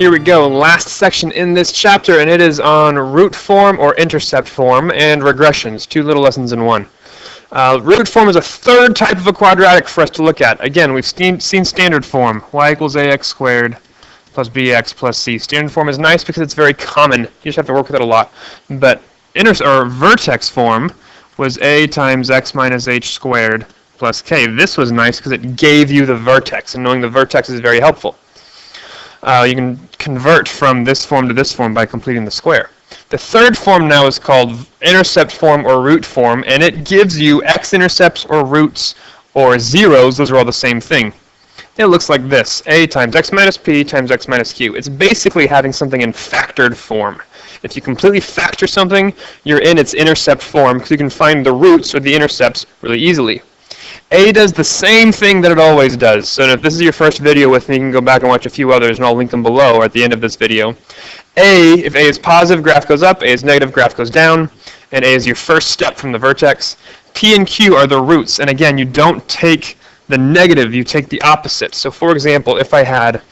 Here we go, last section in this chapter, and it is on root form or intercept form and regressions, two little lessons in one. Root form is a third type of a quadratic for us to look at. Again, we've seen standard form, y equals ax squared plus bx plus c. Standard form is nice because it's very common. You just have to work with it a lot. But vertex form was a times x minus h squared plus k. This was nice because it gave you the vertex, and knowing the vertex is very helpful. You can convert from this form to this form by completing the square. The third form now is called intercept form or root form, and it gives you x-intercepts or roots or zeros. Those are all the same thing. It looks like this: a times x minus p times x minus q. It's basically having something in factored form. If you completely factor something, you're in its intercept form because you can find the roots or the intercepts really easily. A does the same thing that it always does. So if this is your first video with me, you can go back and watch a few others, and I'll link them below or at the end of this video. If A is positive, graph goes up. A is negative, graph goes down. And A is your first step from the vertex. P and Q are the roots. And again, you don't take the negative, you take the opposite. So for example, if I had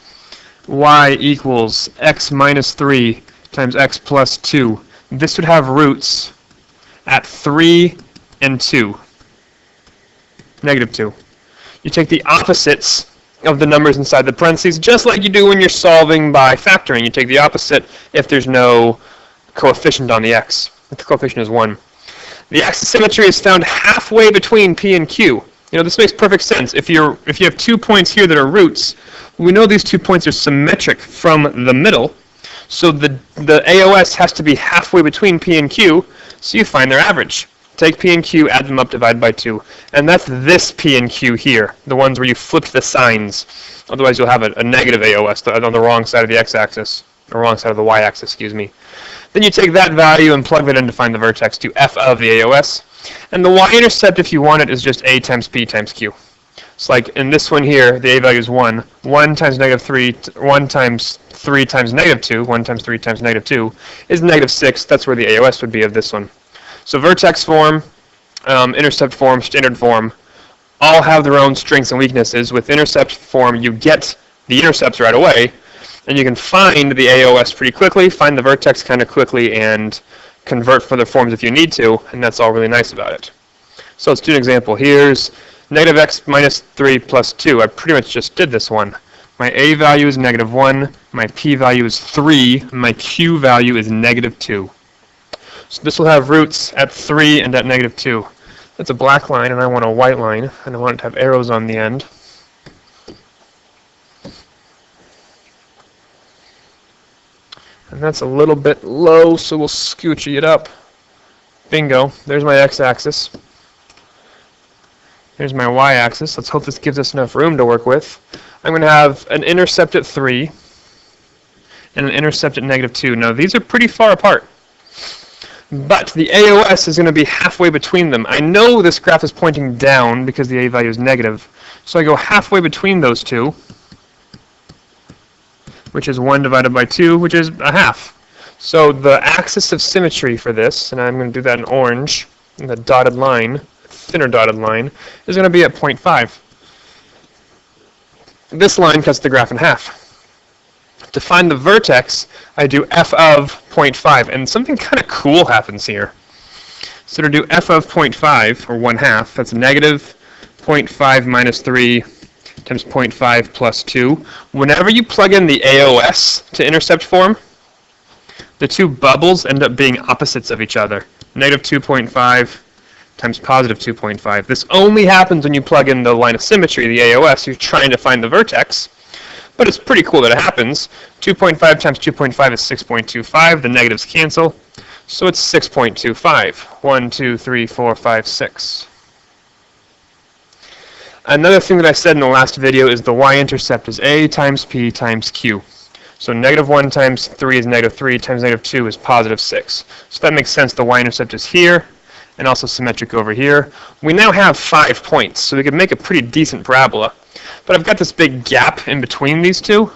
y equals x minus 3 times x plus 2, this would have roots at 3 and 2. Negative 2. You take the opposites of the numbers inside the parentheses, just like you do when you're solving by factoring. You take the opposite if there's no coefficient on the x. If the coefficient is 1. The axis symmetry is found halfway between P and Q. You know, this makes perfect sense. If you have 2 points here that are roots, we know these 2 points are symmetric from the middle, so the AOS has to be halfway between P and Q, so you find their average. Take P and Q, add them up, divide by 2. And that's this P and Q here, the ones where you flipped the signs. Otherwise, you'll have a negative AOS on the wrong side of the x-axis, or wrong side of the y-axis, excuse me. Then you take that value and plug that in to find the vertex to f of the AOS. And the y-intercept, if you want it, is just a times p times q. It's like in this one here, the a value is 1. 1 times negative 3, 1 times 3 times negative 2, 1 times 3 times negative 2 is negative 6. That's where the AOS would be of this one. So vertex form, intercept form, standard form, all have their own strengths and weaknesses. With intercept form, you get the intercepts right away, and you can find the AOS pretty quickly, find the vertex kind of quickly, and convert for the forms if you need to, and that's all really nice about it. So let's do an example. Here's negative x minus 3 plus 2. I pretty much just did this one. My a value is negative 1, my p value is 3, and my q value is negative 2. So this will have roots at 3 and at negative 2. That's a black line, and I want a white line, and I want it to have arrows on the end. And that's a little bit low, so we'll scooch it up. Bingo. There's my x-axis. There's my y-axis. Let's hope this gives us enough room to work with. I'm going to have an intercept at 3 and an intercept at negative 2. Now, these are pretty far apart. But the AOS is going to be halfway between them. I know this graph is pointing down because the a value is negative. So I go halfway between those two, which is 1 divided by 2, which is a half. So the axis of symmetry for this, and I'm going to do that in orange, and the dotted line, thinner dotted line, is going to be at 0.5. This line cuts the graph in half. To find the vertex, I do f of 0.5, and something kind of cool happens here. So to do f of 0.5, or 1/2, that's negative 0.5 minus 3 times 0.5 plus 2. Whenever you plug in the AOS to intercept form, the two bubbles end up being opposites of each other. Negative 2.5 times positive 2.5. This only happens when you plug in the line of symmetry, the AOS. You're trying to find the vertex. But it's pretty cool that it happens. 2.5 times 2.5 is 6.25. The negatives cancel. So it's 6.25. 1, 2, 3, 4, 5, 6. Another thing that I said in the last video is the y-intercept is a times p times q. So negative 1 times 3 is negative 3 times negative 2 is positive 6. So that makes sense. The y-intercept is here and also symmetric over here. We now have 5 points, so we could make a pretty decent parabola. But I've got this big gap in between these two,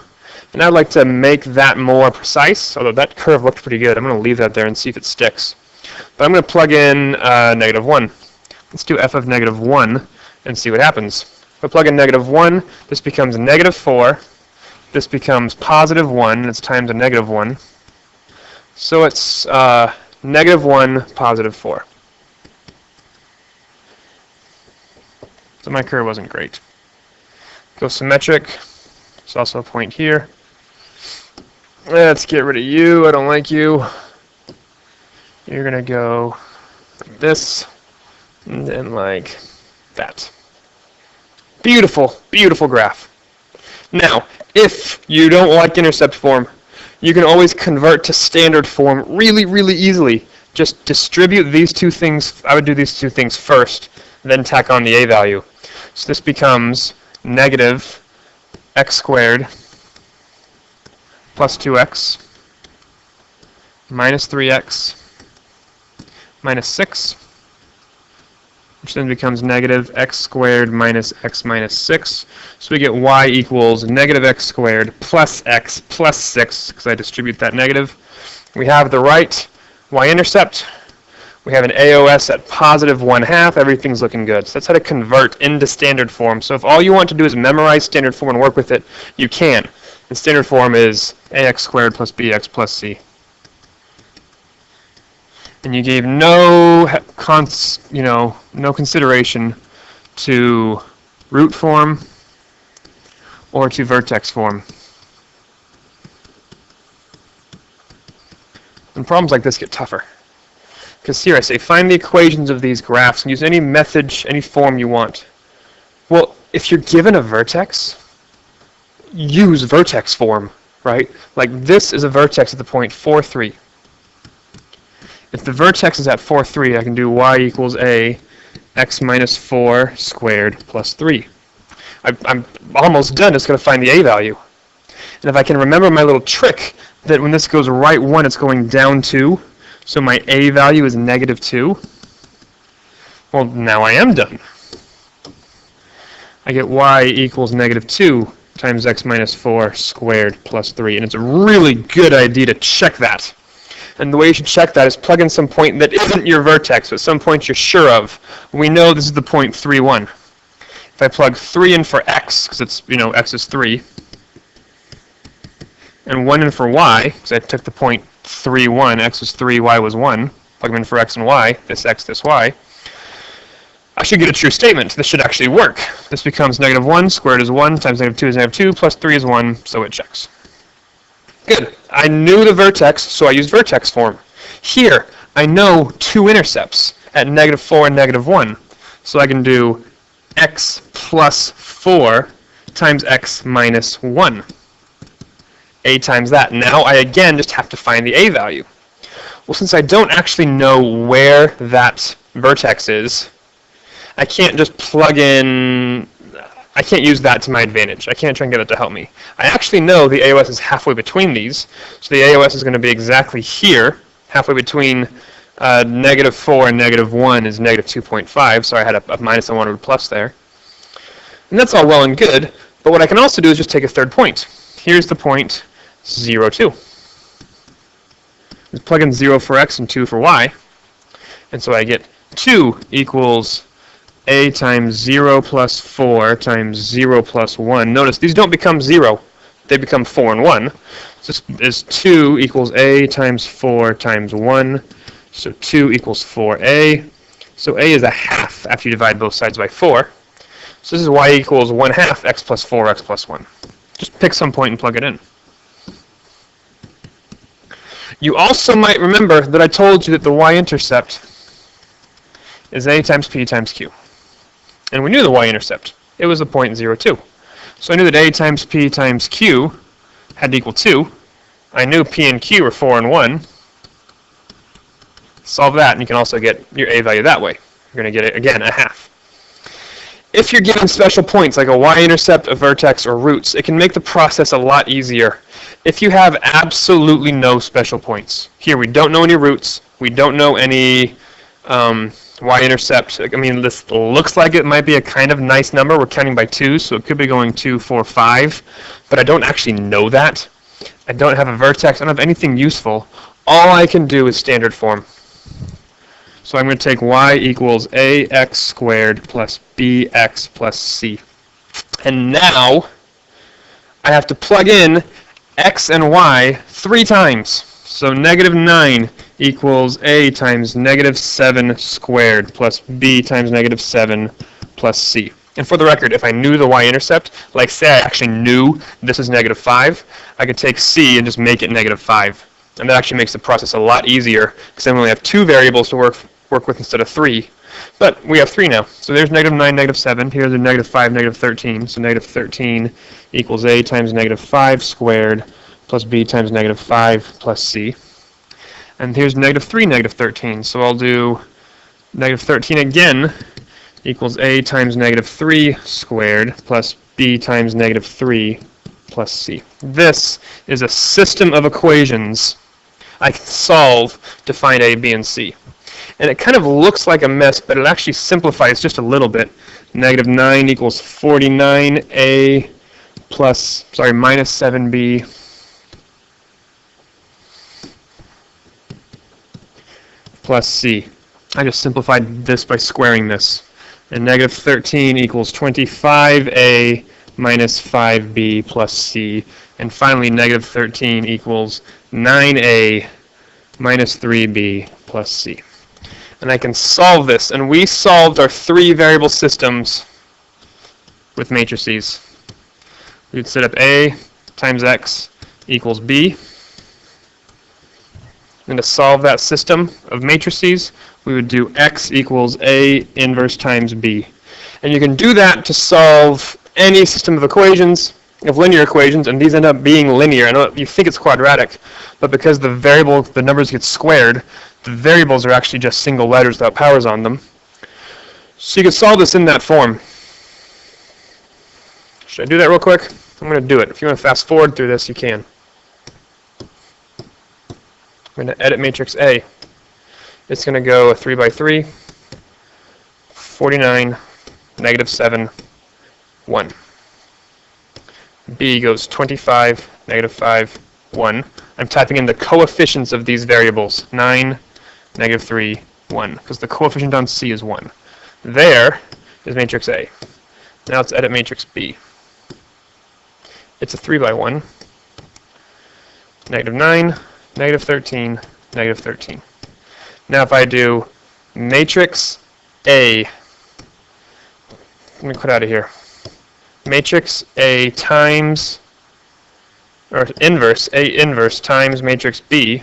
and I'd like to make that more precise, although that curve looked pretty good. I'm going to leave that there and see if it sticks. But I'm going to plug in negative 1. Let's do f of negative 1 and see what happens. If I plug in negative 1, this becomes negative 4 this becomes positive 1, and it's times a negative 1. So it's negative 1, positive 4. So my curve wasn't great. Go symmetric. There's also a point here. Let's get rid of you. I don't like you. You're going to go like this, and then like that. Beautiful, beautiful graph. Now, if you don't like intercept form, you can always convert to standard form really, really easily. Just distribute these two things. I would do these two things first, then tack on the a value. So this becomes negative x squared plus 2x minus 3x minus 6, which then becomes negative x squared minus x minus 6. So we get y equals negative x squared plus x plus 6, because I distribute that negative. We have the right y-intercept. We have an AOS at positive 1/2. Everything's looking good. So that's how to convert into standard form. So if all you want to do is memorize standard form and work with it, you can. And standard form is ax squared plus bx plus c. And you gave no consideration to root form or to vertex form. And problems like this get tougher. Because here I say, find the equations of these graphs and use any method, any form you want. Well, if you're given a vertex, use vertex form, right? Like this is a vertex at the point 4, 3. If the vertex is at 4, 3, I can do y equals a x minus 4 squared plus 3. I'm almost done. It's going to find the a value. And if I can remember my little trick that when this goes right 1, it's going down 2, so my a value is negative 2, well, now I am done. I get y equals negative 2 times x minus 4 squared plus 3. And it's a really good idea to check that. And the way you should check that is plug in some point that isn't your vertex, but some point you're sure of. We know this is the point 3, 1. If I plug 3 in for x, because it's, x is 3, and 1 in for y, because I took the point 3, 1, x was 3, y was 1, plug them in for x and y, this x, this y, I should get a true statement. This should actually work. This becomes negative 1 squared is 1 times negative 2 is negative 2 plus 3 is 1, so it checks. Good. I knew the vertex, so I used vertex form. Here, I know two intercepts at negative 4 and negative 1, so I can do x plus 4 times x minus 1. A times that. Now I again just have to find the a value. Well, since I don't actually know where that vertex is, I can't just plug in, I can't use that to my advantage. I can't try and get it to help me. I actually know the AOS is halfway between these, so the AOS is going to be exactly here, halfway between negative 4 and negative 1 is negative 2.5, so I had a minus and 1 over plus there. And that's all well and good, but what I can also do is just take a third point. Here's the point 0, 2. Just plug in 0 for x and 2 for y, and so I get 2 equals a times 0 plus 4 times 0 plus 1. Notice these don't become 0. They become 4 and 1. So this is 2 equals a times 4 times 1. So 2 equals 4a. So a is a half after you divide both sides by 4. So this is y equals 1/2 x plus 4 x plus 1. Just pick some point and plug it in. You also might remember that I told you that the y-intercept is a times p times q. And we knew the y-intercept. It was the point 0, 2. So I knew that a times p times q had to equal 2. I knew p and q were 4 and 1. Solve that, and you can also get your a value that way. You're going to get, again, a half. If you're given special points, like a y-intercept, a vertex, or roots, it can make the process a lot easier. If you have absolutely no special points, here we don't know any roots, we don't know any y-intercept. I mean, this looks like it might be a kind of nice number. We're counting by 2s, so it could be going 2, 4, 5, but I don't actually know that. I don't have a vertex, I don't have anything useful. All I can do is standard form. So I'm going to take y equals ax squared plus bx plus c. And now I have to plug in x and y 3 times. So negative 9 equals a times negative 7 squared plus b times negative 7 plus c. And for the record, if I knew the y-intercept, like say I actually knew this is negative 5, I could take c and just make it negative 5. And that actually makes the process a lot easier, because then we only have 2 variables to work with instead of 3. But we have 3 now. So there's negative 9, negative 7. Here's a negative 5, negative 13. So negative 13 equals a times negative 5 squared plus b times negative 5 plus c. And here's negative 3, negative 13. So I'll do negative 13 again equals a times negative 3 squared plus b times negative 3 plus c. This is a system of equations I can solve to find a, b, and c. And it kind of looks like a mess, but it actually simplifies just a little bit. Negative 9 equals 49a minus 7b plus c. I just simplified this by squaring this. And negative 13 equals 25a minus 5b plus c. And finally, negative 13 equals 9a minus 3b plus c. And I can solve this. And we solved our 3 variable systems with matrices. We'd set up a times x equals b. And to solve that system of matrices, we would do x equals a inverse times b. And you can do that to solve any system of equations, of linear equations, and these end up being linear. I know you think it's quadratic, but because the numbers get squared, the variables are actually just single letters without powers on them. So you can solve this in that form. Should I do that real quick? I'm going to do it. If you want to fast forward through this, you can. I'm going to edit matrix A. It's going to go a 3 by 3, 49, negative 7, 1. B goes 25, negative 5, 1. I'm typing in the coefficients of these variables, 9, negative 3, 1, because the coefficient on C is 1. There is matrix A. Now let's edit matrix B. It's a 3 by 1, negative 9, negative 13, negative 13. Now if I do matrix A, let me quit out of here. Matrix A times, or inverse, A inverse times matrix B,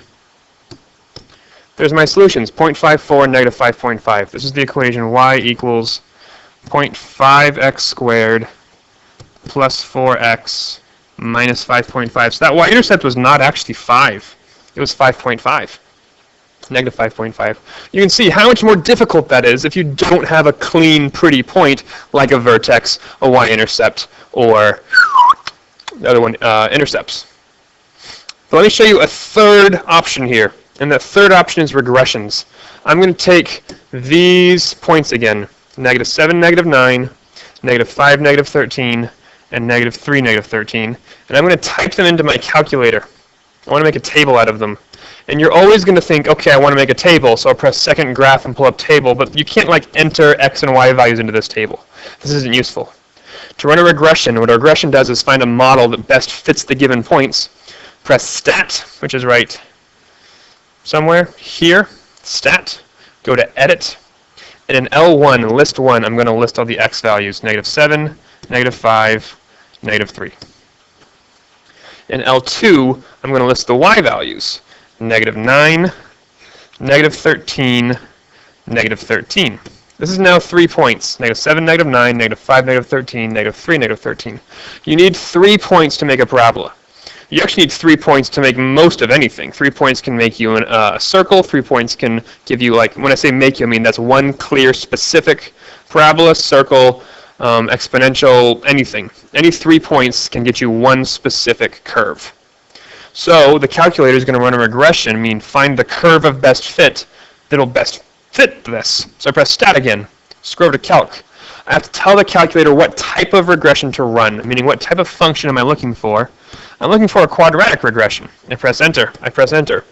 there's my solutions, 0.54 and negative 5.5. This is the equation y equals 0.5x squared plus 4x minus 5.5. So that y-intercept was not actually 5. It was 5.5, negative 5.5. You can see how much more difficult that is if you don't have a clean, pretty point like a vertex, a y-intercept, or the other one, intercepts. But let me show you a third option here, and that third option is regressions. I'm going to take these points again, negative 7, negative 9, negative 5, negative 13, and negative 3, negative 13, and I'm going to type them into my calculator. I want to make a table out of them. And you're always going to think, okay, I want to make a table, so I'll press second graph and pull up table, but you can't like enter x and y values into this table. This isn't useful. To run a regression, what a regression does is find a model that best fits the given points. Press stat, which is right somewhere here, stat, go to edit, and in L1, list 1, I'm going to list all the x values, negative 7, negative 5, negative 3. In L2, I'm going to list the y values, negative 9, negative 13, negative 13. This is now 3 points, negative 7, negative 9, negative 5, negative 13, negative 3, negative 13. You need 3 points to make a parabola. You actually need 3 points to make most of anything. 3 points can make you a circle. 3 points can give you, like, when I say make you, I mean that's one clear, specific parabola, circle, exponential, anything. Any 3 points can get you one specific curve. So the calculator is going to run a regression, meaning find the curve of best fit that'll best fit this. So I press stat again, scroll to calc. I have to tell the calculator what type of regression to run, meaning what type of function am I looking for. I'm looking for a quadratic regression. I press enter. I press enter.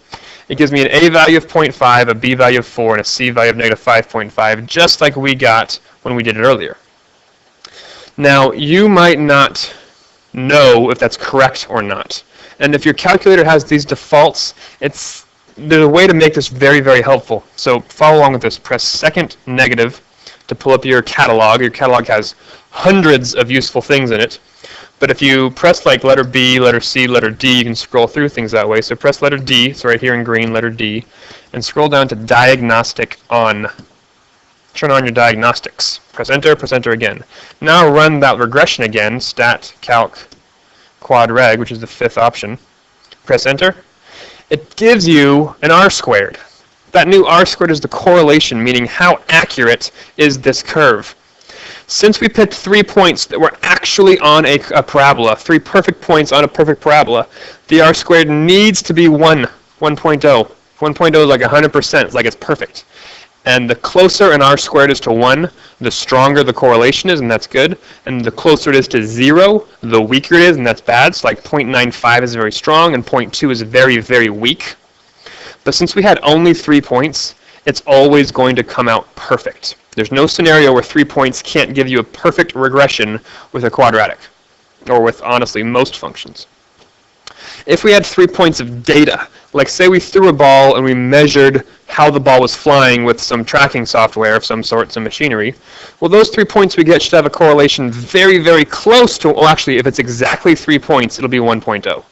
It gives me an a value of 0.5, a b value of 4, and a c value of negative 5.5, just like we got when we did it earlier. Now, you might not know if that's correct or not. And if your calculator has these defaults, there's a way to make this very, very helpful. So follow along with this. Press second negative to pull up your catalog. Your catalog has hundreds of useful things in it. But if you press like letter B, letter C, letter D, you can scroll through things that way. So press letter D, it's right here in green, letter D, and scroll down to diagnostic on. Turn on your diagnostics. Press enter again. Now run that regression again, stat calc quad reg, which is the fifth option. Press enter. It gives you an R squared. That new R squared is the correlation, meaning how accurate is this curve. Since we picked 3 points that were actually on a parabola, 3 perfect points on a perfect parabola, the R squared needs to be 1.0. 1.0 is like 100%, it's like it's perfect. And the closer an R squared is to 1, the stronger the correlation is, and that's good. And the closer it is to 0, the weaker it is, and that's bad. So like 0.95 is very strong, and 0.2 is very, very weak. But since we had only 3 points, it's always going to come out perfect. There's no scenario where 3 points can't give you a perfect regression with a quadratic, or with, honestly, most functions. If we had 3 points of data, like say we threw a ball and we measured how the ball was flying with some tracking software of some sort, some machinery, well, those 3 points we get should have a correlation very, very close to, well, actually, if it's exactly 3 points, it'll be 1.0.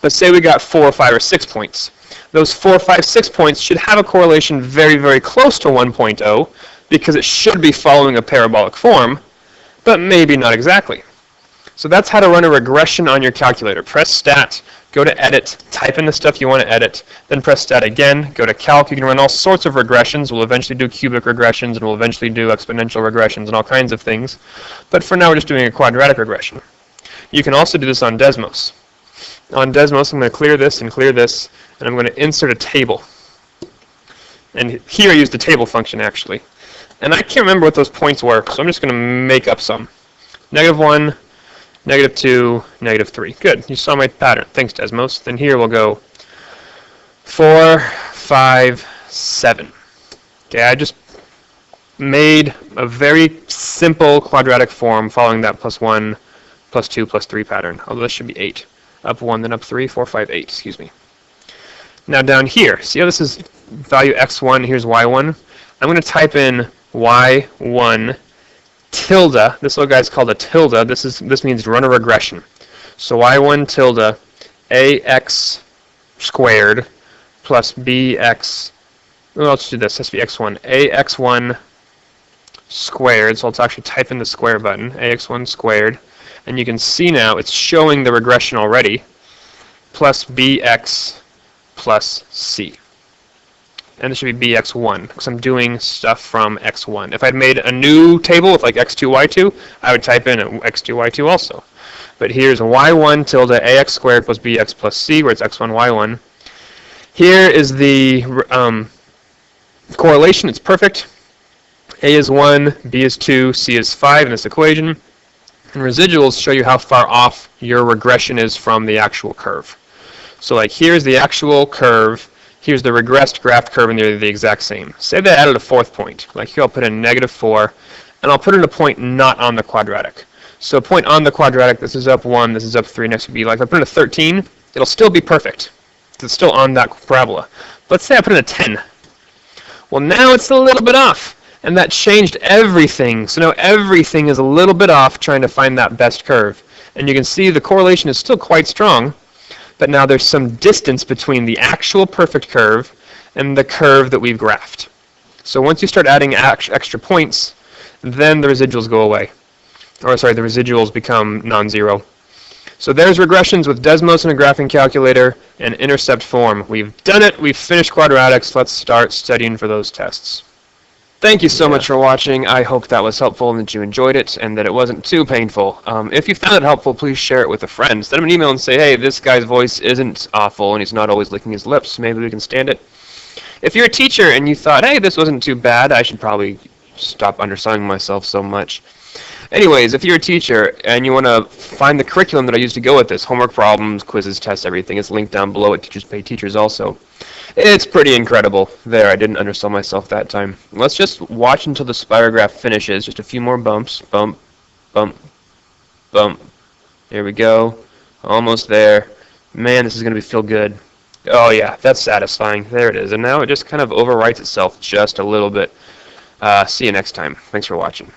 But say we got 4, 5, or 6 points. Those 4, 5, 6 points should have a correlation very, very close to 1.0 because it should be following a parabolic form, but maybe not exactly. So that's how to run a regression on your calculator. Press stat, go to edit, type in the stuff you want to edit, then press stat again, go to calc. You can run all sorts of regressions. We'll eventually do cubic regressions, and we'll eventually do exponential regressions and all kinds of things. But for now, we're just doing a quadratic regression. You can also do this on Desmos. On Desmos, I'm going to clear this, and I'm going to insert a table. And here I use the table function, actually. And I can't remember what those points were, so I'm just going to make up some. -1, -2, -3. Good, you saw my pattern. Thanks, Desmos. Then here we'll go 4, 5, 7. Okay, I just made a very simple quadratic form following that +1, +2, +3 pattern. Although this should be 8. Up 1, then up 3, 4, 5, 8, excuse me. Now down here, see how this is value x1, here's y1? I'm going to type in y1 tilde. This little guy's called a tilde. This means run a regression. So y1 tilde ax squared plus bx, well, let's do this, has to be x1, ax1 squared, so let's actually type in the square button, ax1 squared, and you can see now it's showing the regression already, plus bx plus c. And this should be bx1, because I'm doing stuff from x1. If I'd made a new table with like x2, y2, I would type in x2, y2 also. But here's y1 tilde ax squared plus bx plus c, where it's x1, y1. Here is the correlation. It's perfect. A is 1, b is 2, c is 5 in this equation. And residuals show you how far off your regression is from the actual curve. So like here's the actual curve. Here's the regressed graph curve, and they're the exact same. Say they added a 4th point. Like here I'll put in -4, and I'll put in a point not on the quadratic. So a point on the quadratic, this is up 1, this is up 3, next would be like, if I put in a 13, it'll still be perfect. It's still on that parabola. Let's say I put in a 10. Well, now it's a little bit off, and that changed everything. So now everything is a little bit off trying to find that best curve. And you can see the correlation is still quite strong, but now there's some distance between the actual perfect curve and the curve that we've graphed. So once you start adding extra points, then the residuals go away. Or sorry, the residuals become non-zero. So there's regressions with Desmos and a graphing calculator and intercept form. We've done it. We've finished quadratics. Let's start studying for those tests. Thank you so much for watching. I hope that was helpful and that you enjoyed it and that it wasn't too painful. If you found it helpful, please share it with a friend. Send them an email and say, hey, this guy's voice isn't awful and he's not always licking his lips. Maybe we can stand it. If you're a teacher and you thought, hey, this wasn't too bad, I should probably stop underselling myself so much. Anyways, if you're a teacher and you want to find the curriculum that I use to go with this, homework problems, quizzes, tests, everything, it's linked down below at Teachers Pay Teachers also. It's pretty incredible. There, I didn't undersell myself that time. Let's just watch until the spirograph finishes. Just a few more bumps. Bump, bump, bump, There we go. Almost there. Man, this is going to feel good. Oh yeah, that's satisfying. There it is. And now it just kind of overwrites itself just a little bit. See you next time. Thanks for watching.